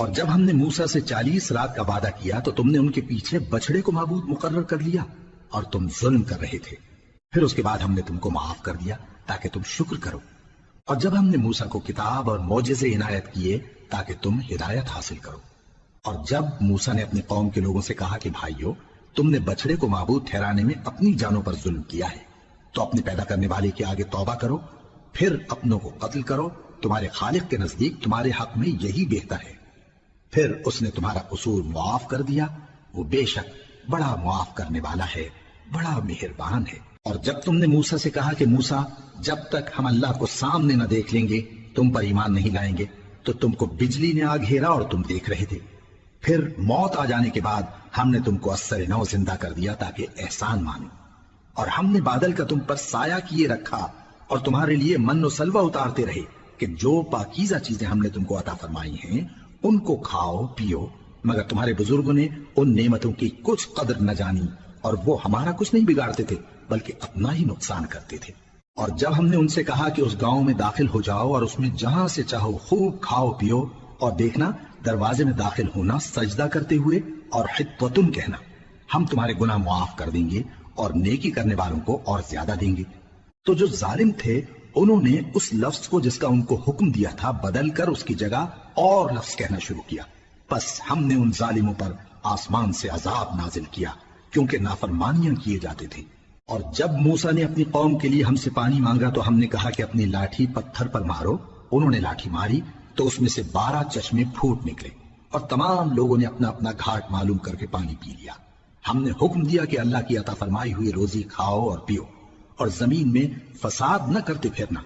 اور جب ہم نے موسیٰ سے 40 رات کا وعدہ کیا تو تم نے ان کے پیچھے بچڑے کو معبود مقرر کر لیا اور تم ظلم کر رہے تھے۔ پھر اس کے بعد ہم نے تم کو معاف کر دیا تاکہ تم شکر کرو۔ اور جب ہم نے موسیٰ کو کتاب اور معجزے عنایت کیے تاکہ تم ہدایت حاصل کرو۔ اور جب موسیٰ نے اپنی قوم کے لوگوں سے کہا کہ بھائیو، تم نے بچڑے کو معبود ٹھہرانے میں اپنی جانوں پر ظلم کیا ہے، تو اپنے پیدا کرنے والے کے آگے توبہ کرو، پھر اپنوں کو قتل کرو، تمہارے خالق کے نزدیک تمہارے حق میں یہی بہتر ہے۔ پھر اس نے تمہارا قصور معاف کر دیا، وہ بے شک بڑا معاف کرنے والا ہے، بڑا مہربان ہے۔ اور جب تم نے موسیٰ سے کہا کہ موسیٰ، جب تک ہم اللہ کو سامنے نہ دیکھ لیں گے تم پر ایمان نہیں لائیں گے، تو تم کو بجلی نے آ گھیرا اور تم دیکھ رہے تھے۔ پھر موت آ جانے کے بعد ہم نے تم کو اثر نو زندہ کر دیا تاکہ احسان مانو۔ اور ہم نے بادل کا تم پر سایہ کیے رکھا اور تمہارے لیے من و سلوہ اتارتے رہے کہ جو پاکیزہ چیزیں ہم نے تم کو عطا فرمائی ہیں ان کو کھاؤ پیو، مگر تمہارے بزرگوں نے ان نعمتوں کی کچھ قدر نہ جانی اور وہ ہمارا کچھ نہیں بگاڑتے تھے بلکہ اپنا ہی نقصان کرتے تھے۔ اور جب ہم نے ان سے کہا کہ اس گاؤں میں داخل ہو جاؤ اور اس میں جہاں سے چاہو خوب کھاؤ پیو، اور دیکھنا دروازے میں داخل ہونا سجدہ کرتے ہوئے اور حطوتن کہنا، ہم تمہارے گناہ معاف کر دیں گے اور نیکی کرنے والوں کو اور زیادہ دیں گے، تو جو ظالم تھے انہوں نے اس لفظ کو جس کا ان کو حکم دیا تھا بدل کر اس کی جگہ اور لفظ کہنا شروع کیا۔ پس ہم نے ان ظالموں پر آسمان سے عذاب نازل کیا کیونکہ نافرمانیاں کیے جاتے تھے۔ اور جب موسیٰ نے اپنی قوم کے لیے ہم سے پانی مانگا تو ہم نے کہا کہ اپنی لاٹھی پتھر پر مارو۔ انہوں نے لاٹھی ماری تو اس میں سے 12 چشمے پھوٹ نکلے اور تمام لوگوں نے اپنا اپنا گھاٹ معلوم کر کے پانی پی لیا۔ ہم نے حکم دیا کہ اللہ کی عطا فرمائی ہوئی روزی کھاؤ اور پیو اور زمین میں فساد نہ کرتے پھرنا،